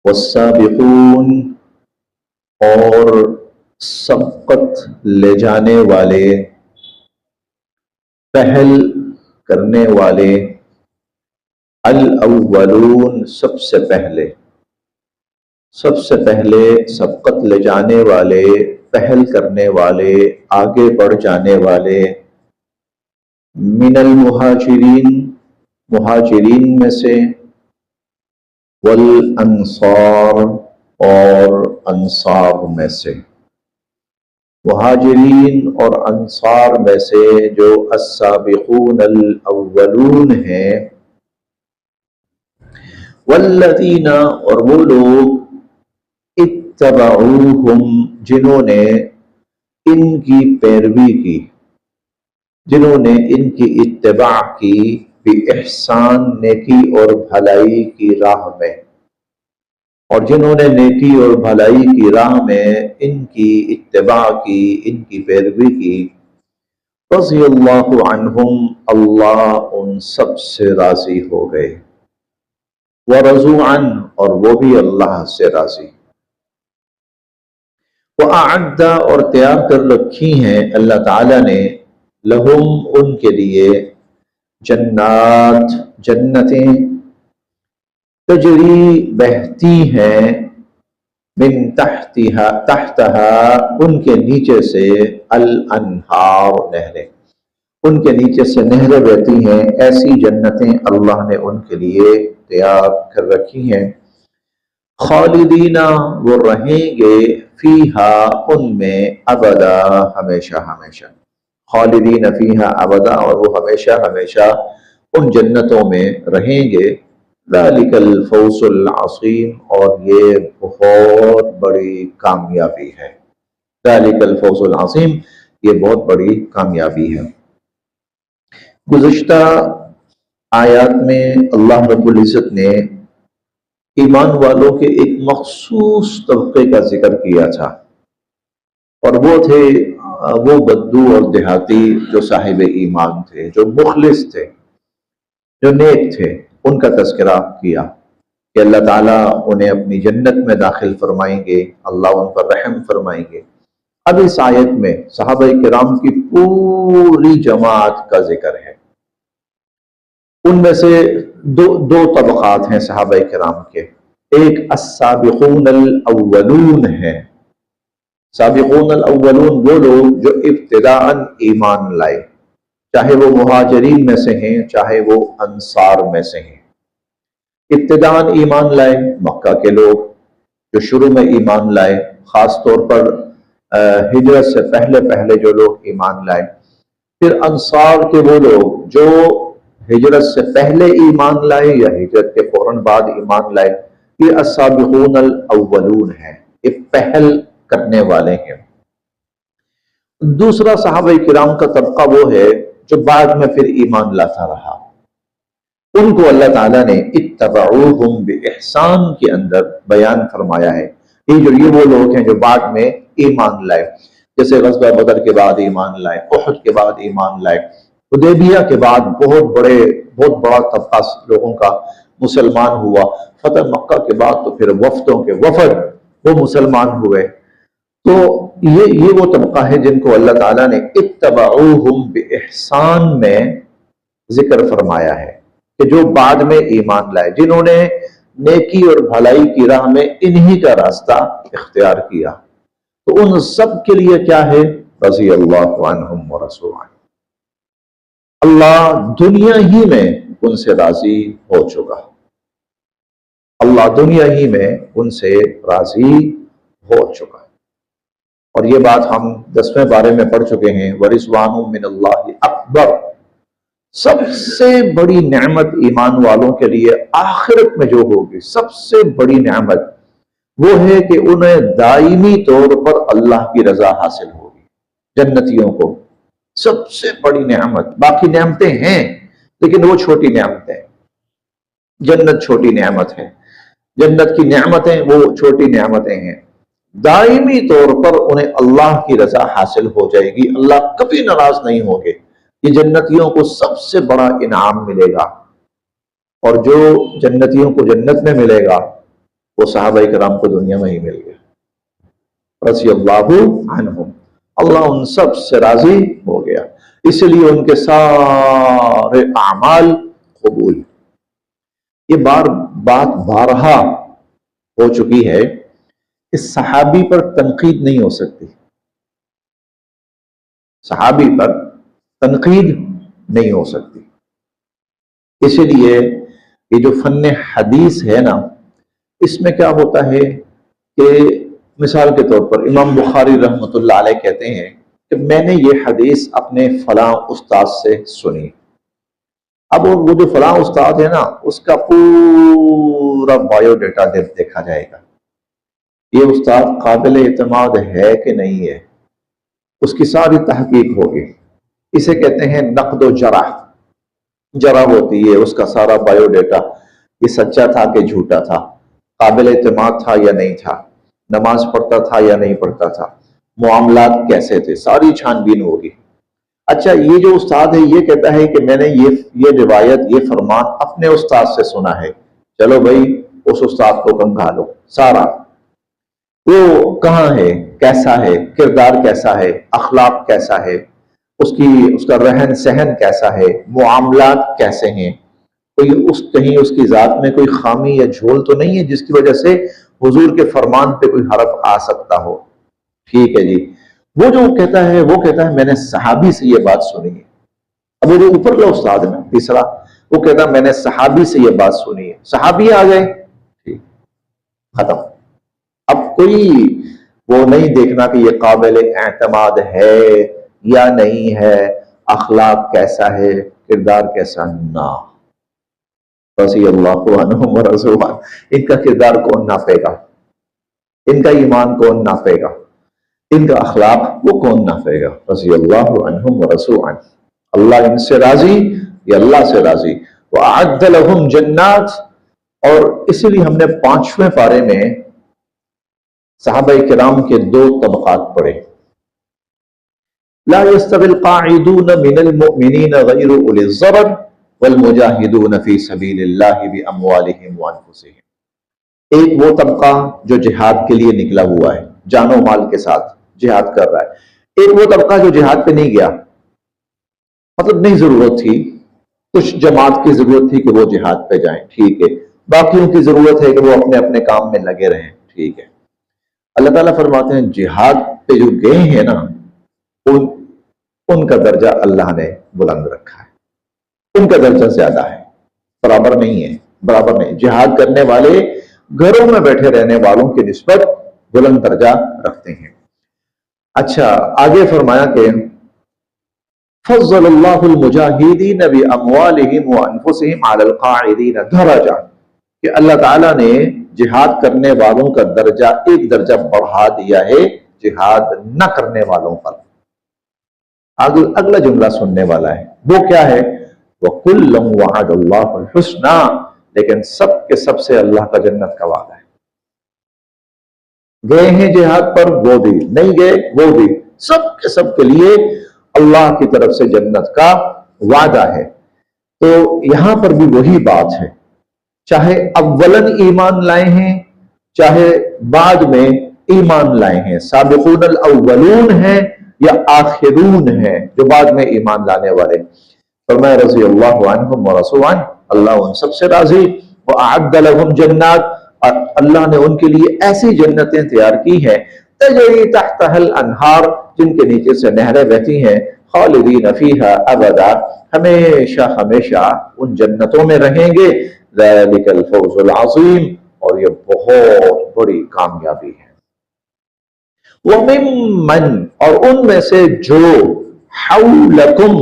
والسابقون اور سبقت لے جانے والے، پہل کرنے والے، الاولون سب سے پہلے سبقت لے جانے والے، پہل کرنے والے، آگے بڑھ جانے والے، من المہاجرین مہاجرین میں سے، والانصار اور انصار میں سے، مہاجرین اور انصار میں سے جو السابقون الاولون ہیں، والذین اور وہ لوگ اتبعوہم جنہوں نے ان کی پیروی کی، جنہوں نے ان کی اتباع کی، بِإِحْسَان نیکی اور بھلائی کی راہ میں، اور جنہوں نے نیکی اور بھلائی کی راہ میں ان کی اتباع کی، ان کی پیروی کی، رضی اللہ عنہم اللہ ان سب سے راضی ہو گئے، وَرَضُوا عَنْهُ اور وہ بھی اللہ سے راضی، وَأَعَدَّ اور تیار کر رکھی ہیں اللہ تعالیٰ نے، لہم ان کے لیے، جنات جنتیں، تجری بہتی ہیں، من تحتہا ان کے نیچے سے، الانہار نہریں، ان کے نیچے سے نہریں بہتی ہیں، ایسی جنتیں اللہ نے ان کے لیے تیار کر رکھی ہیں، خالدین وہ رہیں گے، فیہا ان میں، ابدا ہمیشہ ہمیشہ، خالدین فیہا ابدا اور وہ ہمیشہ ہمیشہ ان جنتوں میں رہیں گے، ذالک الفوز العظیم اور یہ بہت بڑی کامیابی ہے، ذالک الفوز العظیم یہ بہت بڑی کامیابی ہے۔ گزشتہ آیات میں اللہ رب العزت نے ایمان والوں کے ایک مخصوص طبقے کا ذکر کیا تھا، اور وہ تھے وہ بدو اور دیہاتی جو صاحب ایمان تھے، جو مخلص تھے، جو نیک تھے، ان کا تذکرہ کیا کہ اللہ تعالیٰ انہیں اپنی جنت میں داخل فرمائیں گے، اللہ ان پر رحم فرمائیں گے۔ اب اس آیت میں صحابہ کرام کی پوری جماعت کا ذکر ہے، ان میں سے دو طبقات ہیں صحابہ کرام کے، ایک السابقون الاولون ہیں، سابقون الاولون وہ لوگ جو ابتداءً ایمان لائے، چاہے وہ مہاجرین میں سے ہیں چاہے وہ انصار میں سے ہیں، ابتداءً ایمان لائے، مکہ کے لوگ جو شروع میں ایمان لائے، خاص طور پر ہجرت سے پہلے جو لوگ ایمان لائے، پھر انصار کے وہ لوگ جو ہجرت سے پہلے ایمان لائے یا ہجرت کے فوراً بعد ایمان لائے، یہ السابقون الاولون ہیں، یہ پہل کرنے والے ہیں۔ دوسرا صحابہ کرام کا طبقہ وہ ہے جو بعد میں پھر ایمان لاتا رہا، ان کو اللہ تعالیٰ نے اتبعوہم بِإِحْسَان کے اندر بیان فرمایا ہے، یہ وہ لوگ ہیں جو بعد میں ایمان لائے، جیسے غزوہ بدر کے بعد ایمان لائے، احد کے بعد ایمان لائے، حدیبیہ کے بعد بہت بڑا طبقہ لوگوں کا مسلمان ہوا، فتح مکہ کے بعد تو پھر وفدوں کے وفد وہ مسلمان ہوئے، تو یہ وہ طبقہ ہے جن کو اللہ تعالیٰ نے اتبعوہم بِإِحْسَان میں ذکر فرمایا ہے، کہ جو بعد میں ایمان لائے، جنہوں نے نیکی اور بھلائی کی راہ میں انہی کا راستہ اختیار کیا، تو ان سب کے لیے کیا ہے، رضی اللہ عنہم ورضوا عنہ، اللہ دنیا ہی میں ان سے راضی ہو چکا، اللہ دنیا ہی میں ان سے راضی ہو چکا، اور یہ بات ہم 10ویں بارے میں پڑھ چکے ہیں، وَرِضْوَانٌ مِّنَ اللَّهِ اکبر، سب سے بڑی نعمت ایمان والوں کے لیے آخرت میں جو ہوگی، سب سے بڑی نعمت وہ ہے کہ انہیں دائمی طور پر اللہ کی رضا حاصل ہوگی، جنتیوں کو سب سے بڑی نعمت، باقی نعمتیں ہیں لیکن وہ چھوٹی نعمتیں، جنت چھوٹی نعمت ہے، جنت کی نعمتیں وہ چھوٹی نعمتیں ہیں، دائمی طور پر انہیں اللہ کی رضا حاصل ہو جائے گی، اللہ کبھی ناراض نہیں ہوگے، یہ جنتیوں کو سب سے بڑا انعام ملے گا، اور جو جنتیوں کو جنت میں ملے گا وہ صحابہ کرام کو دنیا میں ہی مل گیا. رضی اللہ عنہم، اللہ ان سب سے راضی ہو گیا، اس لیے ان کے سارے اعمال قبول. یہ بات بارہا ہو چکی ہے کہ صحابی پر تنقید نہیں ہو سکتی، صحابی پر تنقید نہیں ہو سکتی. اسی لیے یہ جو فن حدیث ہے نا، اس میں کیا ہوتا ہے کہ مثال کے طور پر امام بخاری رحمۃ اللہ علیہ کہتے ہیں کہ میں نے یہ حدیث اپنے فلاں استاد سے سنی. اب وہ جو فلاں استاد ہے نا، اس کا پورا بایو ڈیٹا دیکھا جائے گا، یہ استاد قابل اعتماد ہے کہ نہیں ہے، اس کی ساری تحقیق ہوگی. اسے کہتے ہیں نقد و جرح. جرح ہوتی ہے اس کا سارا بایو ڈیٹا، یہ سچا تھا کہ جھوٹا تھا، قابل اعتماد تھا یا نہیں تھا، نماز پڑھتا تھا یا نہیں پڑھتا تھا، معاملات کیسے تھے، ساری چھان بین ہوگی. اچھا، یہ جو استاد ہے یہ کہتا ہے کہ میں نے یہ روایت، یہ فرمان اپنے استاد سے سنا ہے، چلو بھائی اس استاد کو کنگھالو سارا. وہ کہاں ہے، کیسا ہے، کردار کیسا ہے، اخلاق کیسا ہے، اس کا رہن سہن کیسا ہے، معاملات کیسے ہیں، کہیں اس کی ذات میں کوئی خامی یا جھول تو نہیں ہے جس کی وجہ سے حضور کے فرمان پہ کوئی حرف آ سکتا ہو. ٹھیک ہے جی. وہ جو کہتا ہے میں نے صحابی سے یہ بات سنی ہے. اب وہ جو اوپر کا استاد ہے نا تیسرا، وہ کہتا ہے میں نے صحابی سے یہ بات سنی ہے، صحابی آ گئے، ٹھیک، ختم. اب کوئی وہ نہیں دیکھنا کہ یہ قابل اعتماد ہے یا نہیں ہے، اخلاق کیسا ہے، کردار کیسا، نہ. رضی اللہ عنہم ورضوا. ان کا کردار کون ناپے گا، ان کا ایمان کون ناپے گا، ان کا اخلاق وہ کون ناپے گا. رضی اللہ عنہم ورضوا. اللہ ان سے راضی، یہ اللہ سے راضی. وَأَعَدَّ لَهُمْ جَنَّاتٍ. اور اسی لیے ہم نے 5ویں پارے میں صحابہ کرام کے 2 طبقات پڑھے. لا يستوي القاعدون من المؤمنين غير أولي الضرر والمجاهدون في سبيل الله بأموالهم وأنفسهم. ایک وہ طبقہ جو جہاد کے لیے نکلا ہوا ہے، جان و مال کے ساتھ جہاد کر رہا ہے. ایک وہ طبقہ جو جہاد پہ نہیں گیا، مطلب نہیں ضرورت تھی، کچھ جماعت کی ضرورت تھی کہ وہ جہاد پہ جائیں، ٹھیک ہے، باقیوں کی ضرورت ہے کہ وہ اپنے اپنے کام میں لگے رہیں، ٹھیک ہے. اللہ تعالیٰ فرماتے ہیں جہاد پہ جو گئے ہیں نا، ان کا درجہ اللہ نے بلند رکھا ہے، ان کا درجہ زیادہ ہے، برابر نہیں ہے، برابر نہیں. جہاد کرنے والے گھروں میں بیٹھے رہنے والوں کی نسبت بلند درجہ رکھتے ہیں. اچھا، آگے فرمایا کہ فضل اللہ المجاہدین باموالہم وانفسہم علی القاعدین درجہ، کہ اللہ تعالیٰ نے جہاد کرنے والوں کا درجہ ایک درجہ بڑھا دیا ہے جہاد نہ کرنے والوں پر. اگلا جملہ سننے والا ہے، وہ کیا ہے؟ وَكُلًّا وَعَدَ اللَّهُ الْحُسْنَىٰ. لیکن سب کے سب سے اللہ کا جنت کا وعدہ ہے. گئے ہیں جہاد پر وہ بھی، نہیں گئے وہ بھی، سب کے سب کے لیے اللہ کی طرف سے جنت کا وعدہ ہے. تو یہاں پر بھی وہی بات ہے، چاہے اولن ایمان لائے ہیں چاہے بعد میں ایمان لائے ہیں، سابقون الاولون ہیں یا آخرون ہیں جو بعد میں ایمان لانے والے. فرمایا رضی اللہ عنہم ورضوا عنہ، اللہ ان سب سے راضی. وَأَعَدَّ لَهُمْ جَنَّاتٍ. اور اللہ نے ان کے لیے ایسی جنتیں تیار کی ہیں تجری تحتها الانہار، جن کے نیچے سے نہریں بہتی ہیں، خالدین فیہا ابدا، ہمیشہ ہمیشہ ان جنتوں میں رہیں گے. ذَلِكَ الْفَوْزُ الْعَظِيمُ. اور یہ بہت بڑی کامیابی ہے. وَمِمَّنْ. اور ان میں سے جو حَوْلَكُمْ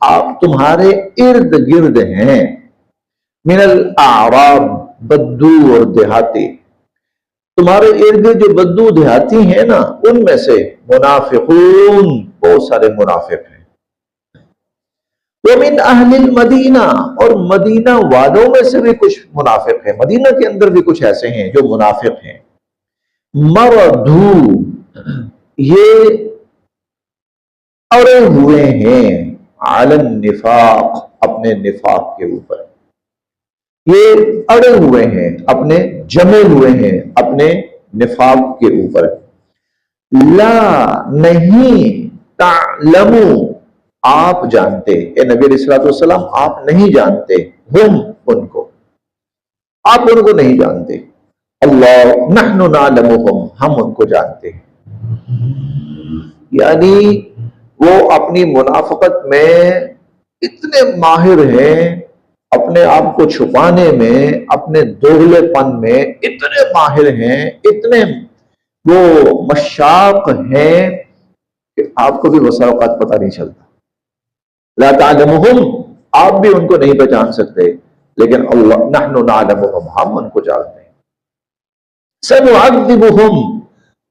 آپ تمہارے ارد گرد ہیں، من الاعراب بدو اور دیہاتی، تمہارے ارد جو بدو دیہاتی ہیں نا، ان میں سے منافقون، بہت سارے منافق ہیں. وَمِنْ أَهْلِ الْمَدِينَةِ. اور مدینہ والوں میں سے بھی کچھ منافق ہیں، مدینہ کے اندر بھی کچھ ایسے ہیں جو منافق ہیں. مردو، یہ اڑے ہوئے ہیں، علی النفاق، اپنے نفاق کے اوپر. یہ اڑے ہوئے ہیں، اپنے جمے ہوئے ہیں اپنے نفاق کے اوپر. لا نہیں، تعلمو آپ جانتے، اے نبی علیہ الصلوۃ والسلام آپ نہیں جانتے، ہم ان کو، آپ ان کو نہیں جانتے. اللہ نحن نعلمہم ہم ان کو جانتے ہیں. یعنی وہ اپنی منافقت میں اتنے ماہر ہیں، اپنے آپ کو چھپانے میں، اپنے دوغلے پن میں اتنے ماہر ہیں، اتنے وہ مشاق ہیں کہ آپ کو بھی بسا اوقات پتہ نہیں چلتا. لا تعلمہم آپ بھی ان کو نہیں پہچان سکتے، لیکن اللہ نحن نعلمہم ہم ان کو جانتے ہیں. سنعذبہم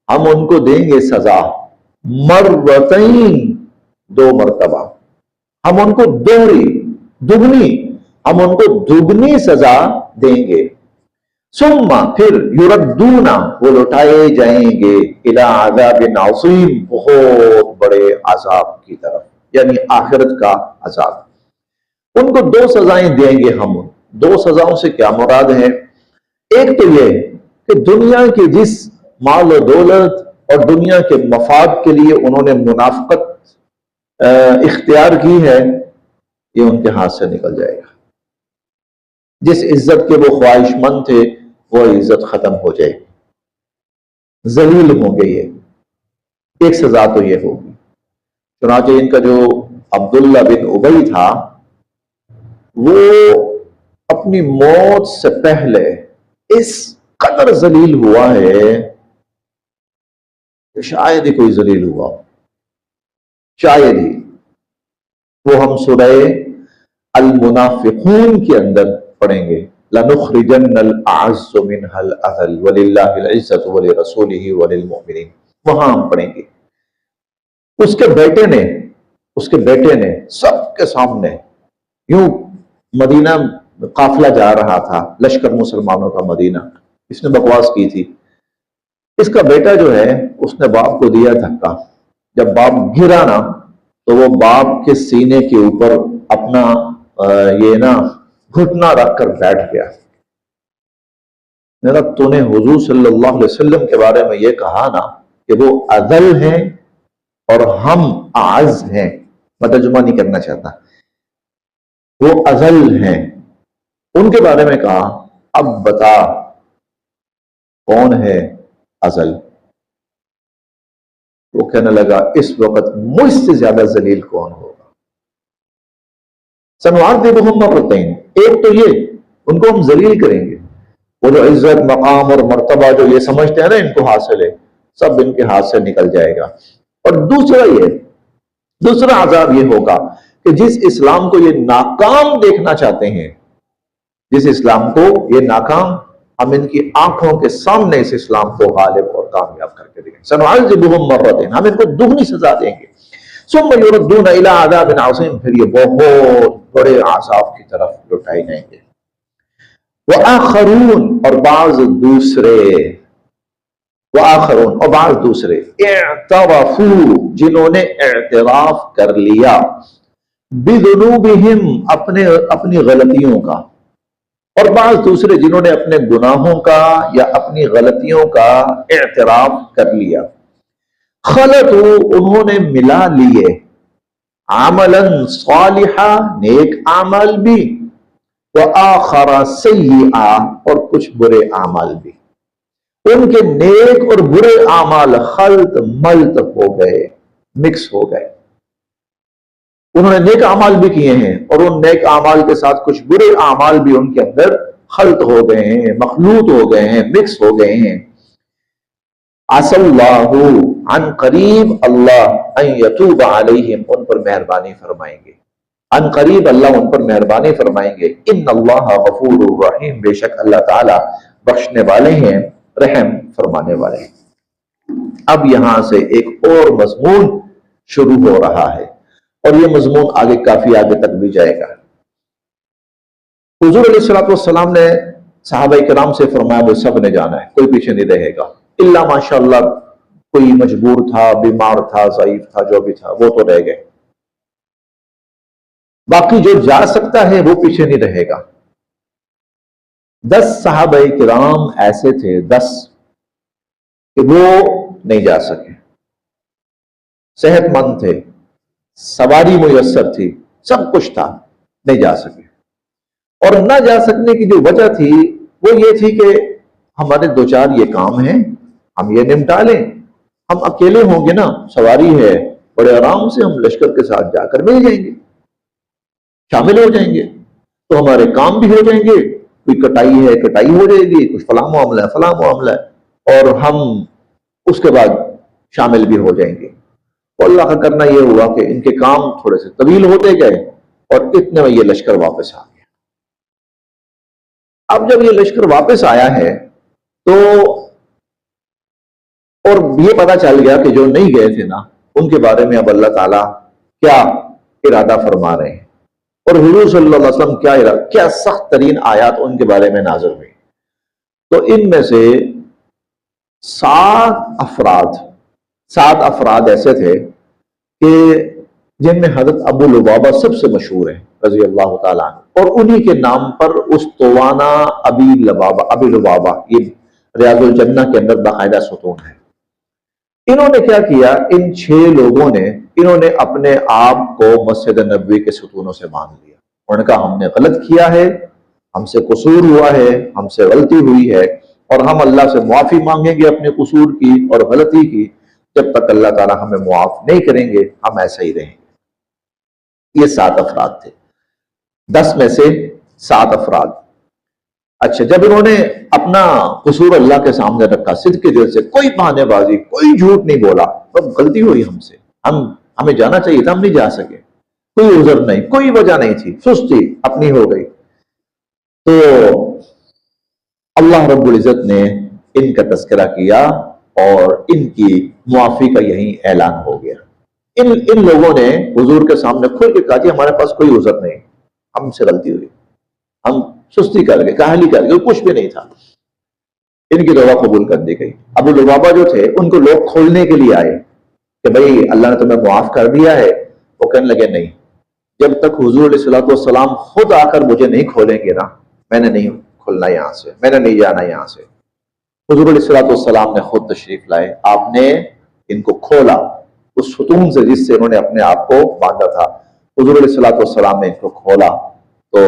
ہم ان کو دیں گے سزا، مرتین دو مرتبہ، ہم ان کو دگنی ہم ان کو دگنی سزا دیں گے. ثم پھر یردون وہ لوٹائے جائیں گے الی عذاب عظیم بہت بڑے عذاب کی طرف، یعنی آخرت کا عذاب. ان کو دو سزائیں دیں گے ہم. دو سزاؤں سے کیا مراد ہے؟ ایک تو یہ کہ دنیا کی جس مال و دولت اور دنیا کے مفاد کے لیے انہوں نے منافقت اختیار کی ہے، یہ ان کے ہاتھ سے نکل جائے گا. جس عزت کے وہ خواہش مند تھے وہ عزت ختم ہو جائے گی، ذلیل ہوں گے. یہ ایک سزا تو یہ ہوگی. چنانچہ ان کا جو عبداللہ بن ابی تھا وہ اپنی موت سے پہلے اس قدر ذلیل ہوا ہے کہ شاید ہی کوئی ذلیل ہوا، شاید ہی. وہ ہم سورہ المنافقون کے اندر پڑھیں گے. لَنُخْرِجَنَّ الْأَعَزُّ مِنْهَا الْأَذَلُّ وَلِلَّهِ الْعِزَّةُ وَلِرَسُولِهِ وَلِلْمُؤْمِنِينَ. وہاں ہم پڑھیں گے. اس کے بیٹے نے سب کے سامنے یوں مدینہ قافلہ جا رہا تھا، لشکر مسلمانوں کا مدینہ، اس نے بکواس کی تھی. اس کا بیٹا جو ہے اس نے باپ کو دیا دھکا. جب باپ گرا نا تو وہ باپ کے سینے کے اوپر اپنا گھٹنا رکھ کر بیٹھ گیا. میرا تو نے حضور صلی اللہ علیہ وسلم کے بارے میں یہ کہا نا کہ وہ اذل ہیں اور ہم اعز ہیں. میں ترجمہ نہیں کرنا چاہتا، وہ اذل ہیں، ان کے بارے میں کہا. اب بتا کون ہے اذل؟ وہ کہنے لگا اس وقت مجھ سے زیادہ ذلیل کون ہوگا. سنعذبہم مرتین، ایک تو یہ ان کو ہم ذلیل کریں گے. وہ جو عزت مقام اور مرتبہ جو یہ سمجھتے ہیں نا ان کو حاصل ہے، سب ان کے ہاتھ سے نکل جائے گا. اور دوسرا عذاب یہ ہوگا کہ جس اسلام کو یہ ناکام دیکھنا چاہتے ہیں، جس اسلام کو یہ ناکام، ہم ان کی آنکھوں کے سامنے اس اسلام کو غالب اور کامیاب کر کے دیں گے. سنعذبہم مرتین ہم ان کو دگنی سزا دیں گے. ثم یردون الی عذاب عظیم پھر یہ بہت بڑے عذاب کی طرف لوٹائے جائیں گے. وآخرون اور بعض دوسرے اعترفوا جنہوں نے اعتراف کر لیا بذنوبہم اپنی غلطیوں کا، اور بعض دوسرے جنہوں نے اپنے گناہوں کا یا اپنی غلطیوں کا اعتراف کر لیا. خلطوا انہوں نے ملا لیے عملا صالحا نیک اعمال بھی، وآخر سیئا اور کچھ برے اعمال بھی. ان کے نیک اور برے اعمال خلط ملط ہو گئے، مکس ہو گئے. انہوں نے نیک اعمال بھی کیے ہیں اور ان نیک اعمال کے ساتھ کچھ برے اعمال بھی ان کے اندر خلط ہو گئے ہیں، مخلوط ہو گئے ہیں، مکس ہو گئے ہیں. عسى اللہ عن قریب اللہ ان یتوب علیہم ان پر مہربانی فرمائیں گے. عن قریب اللہ ان پر مہربانی فرمائیں گے. ان اللہ غفور الرحیم بے شک اللہ تعالی بخشنے والے ہیں، رحم فرمانے والے ہیں. اب یہاں سے ایک اور مضمون شروع ہو رہا ہے اور یہ مضمون آگے کافی آگے تک بھی جائے گا. حضور علیہ السلام نے صحابہ کرام سے فرمایا وہ سب نے جانا ہے، کوئی پیچھے نہیں رہے گا، اللہ ماشاءاللہ کوئی مجبور تھا، بیمار تھا، ضعیف تھا، جو بھی تھا وہ تو رہ گئے. باقی جو جا سکتا ہے وہ پیچھے نہیں رہے گا. 10 صحابہ کرام ایسے تھے، 10 کہ وہ نہیں جا سکے، صحت مند تھے، سواری میسر تھی، سب کچھ تھا، نہیں جا سکے۔ اور نہ جا سکنے کی جو وجہ تھی وہ یہ تھی کہ ہمارے دو چار یہ کام ہیں، ہم یہ نمٹا لیں، ہم اکیلے ہوں گے نا، سواری ہے، بڑے آرام سے ہم لشکر کے ساتھ جا کر مل جائیں گے، شامل ہو جائیں گے، تو ہمارے کام بھی ہو جائیں گے، کوئی کٹائی ہے کٹائی ہو جائے گی، کچھ فلاں معاملہ ہے فلاں معاملہ ہے، اور ہم اس کے بعد شامل بھی ہو جائیں گے۔ اور اللہ کا کرنا یہ ہوا کہ ان کے کام تھوڑے سے طویل ہوتے گئے اور اتنے میں یہ لشکر واپس آ گیا۔ اب جب یہ لشکر واپس آیا ہے تو اور یہ پتا چل گیا کہ جو نہیں گئے تھے نا ان کے بارے میں اب اللہ تعالیٰ کیا ارادہ فرما رہے ہیں، اور حضور صلی اللہ علیہ وسلم کیا سخت ترین آیات ان کے بارے میں نازل ہوئی۔ تو ان میں سے 7 افراد ایسے تھے کہ جن میں حضرت ابو لبابہ سب سے مشہور ہے رضی اللہ تعالیٰ عنہ، اور انہی کے نام پر استوانا ابی لبابہ یہ ریاض الجنہ کے اندر باقاعدہ ستون ہے۔ انہوں نے کیا کیا، ان 6 لوگوں نے انہوں نے اپنے آپ کو مسجد نبوی کے ستونوں سے باندھ لیا۔ انہوں نے کہا ہم نے غلط کیا ہے، ہم سے قصور ہوا ہے، ہم سے غلطی ہوئی ہے، اور ہم اللہ سے معافی مانگیں گے اپنے قصور کی اور غلطی کی، جب تک اللہ تعالیٰ ہمیں معاف نہیں کریں گے ہم ایسا ہی رہیں گے۔ یہ 7 افراد تھے، 10 میں سے 7 افراد۔ اچھا، جب انہوں نے اپنا قصور اللہ کے سامنے رکھا، صدق کے دل سے، کوئی بہانے بازی، کوئی جھوٹ نہیں بولا، اب غلطی ہوئی ہم سے، ہمیں جانا چاہیے تھا، ہم نہیں جا سکے، کوئی عذر نہیں، کوئی وجہ نہیں تھی، سستی اپنی ہو گئی، تو اللہ رب العزت نے ان کا تذکرہ کیا اور ان کی معافی کا یہی اعلان ہو گیا۔ ان لوگوں نے حضور کے سامنے کھل کے کہا کہ ہمارے پاس کوئی عذر نہیں، ہم سے غلطی ہوئی، ہم سستی کر گئے، کاہلی کر گئے، کچھ بھی نہیں تھا۔ ان کی توبہ قبول کر دی گئی۔ ابو لبابہ جو تھے ان کو لوگ کھولنے کے لیے آئے کہ بھئی اللہ نے تمہیں معاف کر دیا ہے، وہ کہنے لگے نہیں، جب تک حضور علیہ الصلوۃ والسلام خود آ کر مجھے نہیں کھولیں گے نا، میں نے نہیں کھلنا یہاں سے، میں نے نہیں جانا یہاں سے۔ حضور علیہ الصلوۃ والسلام نے خود تشریف لائے، آپ نے ان کو کھولا اس ستون سے جس سے انہوں نے اپنے آپ کو باندھا تھا۔ حضور علیہ الصلوۃ والسلام نے ان کو کھولا تو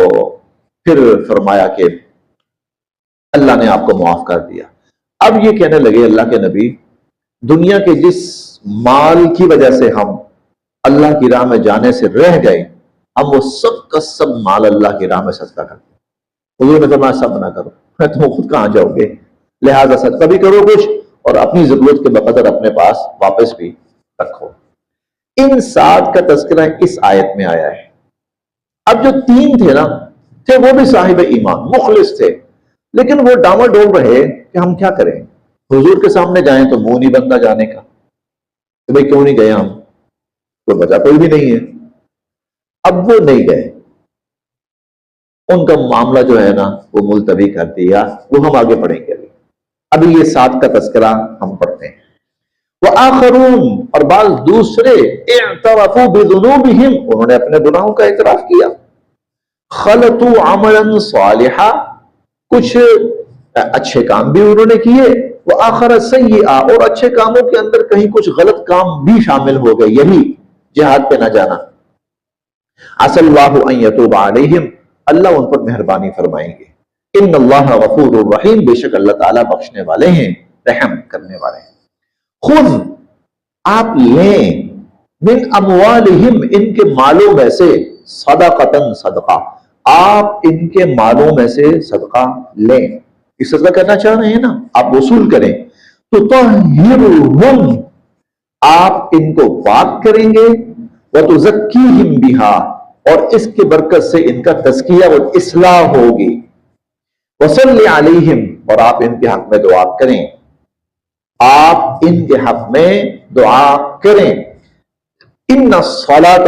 پھر فرمایا کہ اللہ نے آپ کو معاف کر دیا۔ اب یہ کہنے لگے اللہ کے نبی، دنیا کے جس مال کی وجہ سے ہم اللہ کی راہ میں جانے سے رہ گئے، ہم وہ سب کا سب مال اللہ کی راہ میں صدقہ کرتے ہیں۔ حضور نے فرمایا سب نہ کرو، تم خود کہاں جاؤ گے، لہذا صدقہ بھی کرو کچھ اور اپنی ضرورت کے بقدر اپنے پاس واپس بھی رکھو۔ ان 7 کا تذکرہ اس آیت میں آیا ہے۔ اب جو 3 تھے نا، تھے وہ بھی صاحب ایمان، مخلص تھے، لیکن وہ ڈاما ڈول رہے کہ ہم کیا کریں، حضور کے سامنے جائیں تو منہ نہیں بنتا جانے کا، کہ بھئی کیوں نہیں گئے ہم، کوئی وجہ کوئی بھی نہیں ہے۔ اب وہ نہیں گئے، ان کا معاملہ جو ہے نا وہ ملتوی کر دیا، وہ ہم آگے پڑھیں گے۔ ابھی یہ 7 کا تذکرہ ہم پڑھتے ہیں۔ وآخرون، اور بعض دوسرے، اعترفوا بذنوبہم، انہوں نے اپنے گناہوں کا اعتراف کیا، خلطوا عملا صالحا، کچھ اچھے کام بھی انہوں نے کیے، وآخر سیئا، اور اچھے کاموں کے اندر کہیں کچھ غلط کام بھی شامل ہو گئے، یہی جہاد پہ نہ جانا۔ عسى اللہ ان یتوب علیہم، اللہ ان پر مہربانی فرمائیں گے۔ ان اللہ غفور الرحیم، بے شک اللہ تعالیٰ بخشنے والے ہیں، رحم کرنے والے ہیں۔ خود آپ لیں، من اموالہم، ان کے مالوں میں سے، صدقۃ، صدقہ، آپ ان کے مالوں میں سے صدقہ لیں، یہ صدقہ کرنا چاہ رہے ہیں نا، آپ وصول کریں، تو طہرہم، آپ ان کو پاک کریں گے، وتزکیہم بہا، اور اس کی برکت سے ان کا تزکیہ و اصلاح ہوگی، وصلی علیہم، اور آپ ان کے حق میں دعا کریں، آپ ان کے حق میں دعا کریں۔ ان الصلاۃ،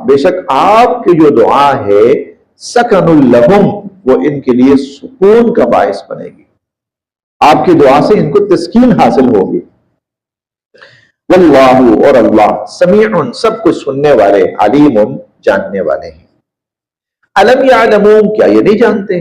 بے شک آپ کی جو دعا ہے، سکن لہم، وہ ان کے لیے سکون کا باعث بنے گی، آپ کی دعا سے ان کو تسکین حاصل ہوگی۔ واللہ، اور اللہ، سمیع، سب کچھ سننے والے، علیم، جاننے والے ہیں۔ الم یعلمون، کیا یہ نہیں جانتے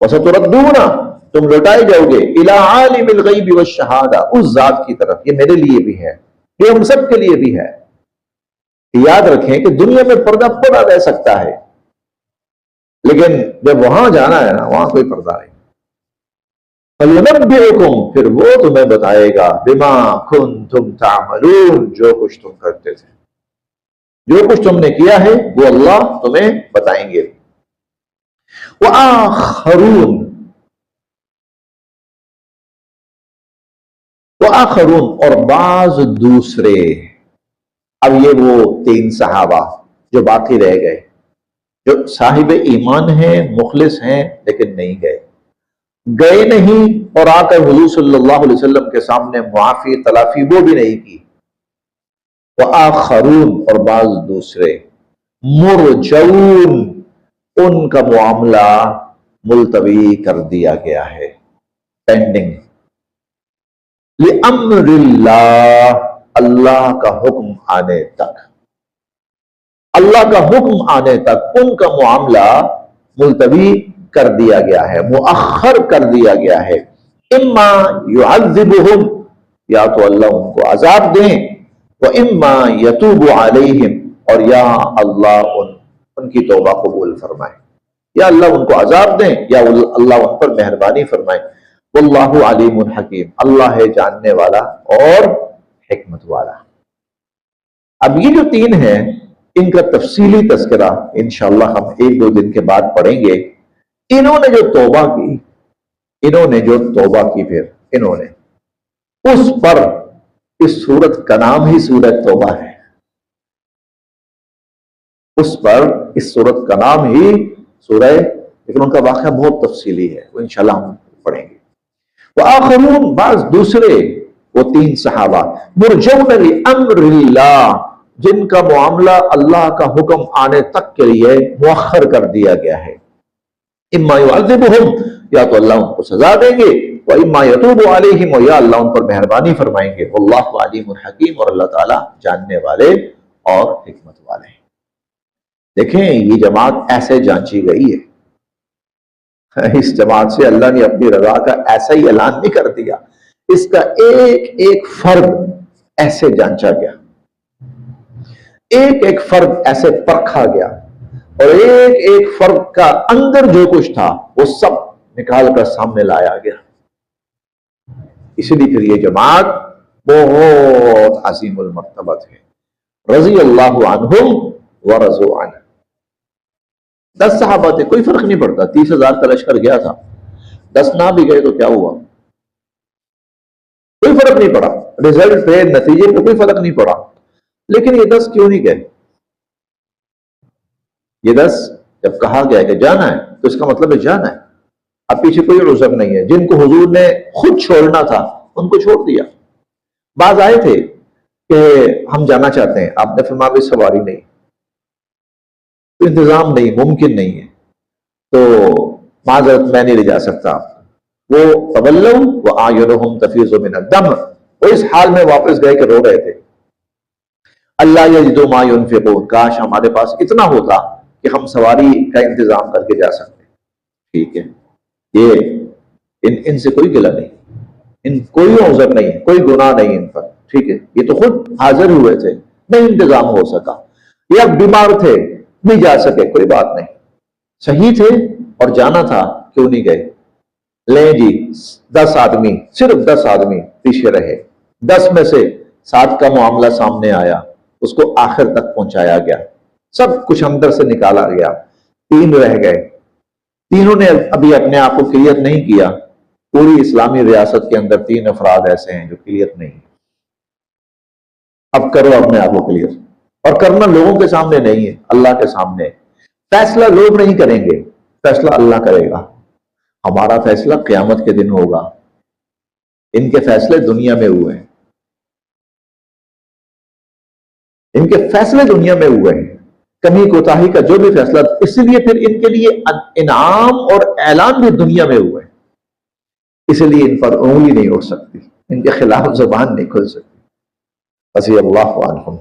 وَسَتُرَدُّونَ تم لوٹائے جاؤ گے اِلَىٰ عَالِمِ الْغَيْبِ وَالشَّهَادَةِ اس ذات کی طرف. یہ میرے لیے بھی ہے، یہ ہم سب کے لیے بھی ہے. یاد رکھیں کہ دنیا میں پردہ پڑا رہ سکتا ہے، لیکن جب وہاں جانا ہے نا، وہاں کوئی پردہ نہیں. فَلْيُنَبِّئُكُمْ پھر وہ تمہیں بتائے گا بِمَا كُنْتُمْ تَعْمَلُونَ جو کچھ تم کرتے تھے، جو کچھ تم نے کیا ہے وہ اللہ تمہیں بتائیں گے. وَآخَرُونَ اور بعض دوسرے. اب یہ وہ 3 صحابہ جو باقی رہ گئے، جو صاحب ایمان ہیں، مخلص ہیں، لیکن نہیں گئے نہیں، اور آ کر حضور صلی اللہ علیہ وسلم کے سامنے معافی تلافی وہ بھی نہیں کی. وآخرون اور بعض دوسرے مرجون ان کا معاملہ ملتوی کر دیا گیا ہے، پینڈنگ. لِأَمْرِ اللہ اللہ کا حکم آنے تک، اللہ کا حکم آنے تک ان کا معاملہ ملتوی کر دیا گیا ہے، مؤخر کر دیا گیا ہے. اما يعذبهم یا تو اللہ ان کو عذاب دیں، وَإِمَّا يَتُوبُ عَلَيْهِمْ اور یا اللہ ان کی توبہ قبول فرمائے. یا اللہ ان کو عذاب دیں یا اللہ ان پر مہربانی فرمائے. واللہ علیم حکیم اللہ ہے جاننے والا اور حکمت والا. اب یہ جو 3 ہیں ان کا تفصیلی تذکرہ انشاءاللہ ہم 1-2 دن کے بعد پڑھیں گے. انہوں نے جو توبہ کی پھر انہوں نے اس پر اس سورت کا نام ہی سورت توبہ ہے، اس پر اس سورت کا نام ہی سورہ، لیکن ان کا واقعہ بہت تفصیلی ہے، وہ انشاءاللہ ہم پڑھیں گے. وآخرون بعض دوسرے وہ 3 صحابہ مرجون لِأَمْرِ اللہ جن کا معاملہ اللہ کا حکم آنے تک کے لیے مؤخر کر دیا گیا ہے. اما يعذبهم یا تو اللہ ان کو سزا دیں گے، وَإِمَّا يَتُوبُ عَلَيْهِمْ اور یا اللہ ان پر مہربانی فرمائیں گے. واللہ علیم الحکیم اور اللہ تعالیٰ جاننے والے اور حکمت والے ہیں. دیکھیں یہ جماعت ایسے جانچی گئی ہے، اس جماعت سے اللہ نے اپنی رضا کا ایسا ہی اعلان نہیں کر دیا، اس کا ایک ایک فرد ایسے جانچا گیا، ایک ایک فرد ایسے پرکھا گیا، اور ایک ایک فرد کا اندر جو کچھ تھا وہ سب نکال کر سامنے لایا گیا. اسی لیے پھر یہ جماعت بہت عظیم المرتبت ہے. رضی اللہ عنہم ورضوا عنہ. 10 صحابہ تھے، کوئی فرق نہیں پڑتا. 30,000 کا لشکر گیا تھا، 10 نہ بھی گئے تو کیا ہوا، کوئی فرق نہیں پڑا. رزلٹ پہ، نتیجے پہ کوئی فرق نہیں پڑا. لیکن یہ 10 کیوں نہیں گئے؟ یہ 10 جب کہا گیا کہ جانا ہے تو اس کا مطلب ہے جانا ہے. اب پیچھے کوئی عذر نہیں ہے. جن کو حضور نے خود چھوڑنا تھا ان کو چھوڑ دیا. بعض آئے تھے کہ ہم جانا چاہتے ہیں، آپ نے فرمایا بھی سواری نہیں، انتظام نہیں، ممکن نہیں ہے، تو معذرت میں نہیں لے جا سکتا. وہ تولوا وَأَعْيُنُهُمْ تَفِيضُ مِنَ الدَّمْعِ وہ اس حال میں واپس گئے کہ رو رہے تھے. اللہ یجدوا ما ينفقون کاش ہمارے پاس اتنا ہوتا کہ ہم سواری کا انتظام کر کے جا سکتے. ٹھیک ہے، یہ ان سے کوئی گلہ نہیں، ان کوئی عذر نہیں ہے، کوئی گناہ نہیں ان پر. ٹھیک ہے، یہ تو خود حاضر ہوئے تھے، نہیں انتظام ہو سکا، یا بیمار تھے نہیں جا سکے، کوئی بات نہیں. صحیح تھے اور جانا تھا، کیوں نہیں گئے؟ لیں جی 10 آدمی، صرف 10 آدمی پیچھے رہے. 10 میں سے 7 کا معاملہ سامنے آیا، اس کو آخر تک پہنچایا گیا، سب کچھ اندر سے نکالا گیا. 3 رہ گئے. تینوں نے ابھی اپنے آپ کو کلیئر نہیں کیا. پوری اسلامی ریاست کے اندر 3 افراد ایسے ہیں جو کلیئر نہیں. اب کرو اپنے آپ کو کلیئر، اور کرنا لوگوں کے سامنے نہیں ہے، اللہ کے سامنے. فیصلہ لوگ نہیں کریں گے، فیصلہ اللہ کرے گا. ہمارا فیصلہ قیامت کے دن ہوگا. ان کے فیصلے دنیا میں ہوئے ہیں، ان کے فیصلے دنیا میں ہوئے ہیں، کمی کوتاہی کا جو بھی فیصلہ، اس لیے پھر ان کے لیے انعام اور اعلان بھی دنیا میں ہوئے ہیں. اس لیے ان پر انگلی نہیں اٹھ سکتی، ان کے خلاف زبان نہیں کھل سکتی. رضی اللہ عنہم.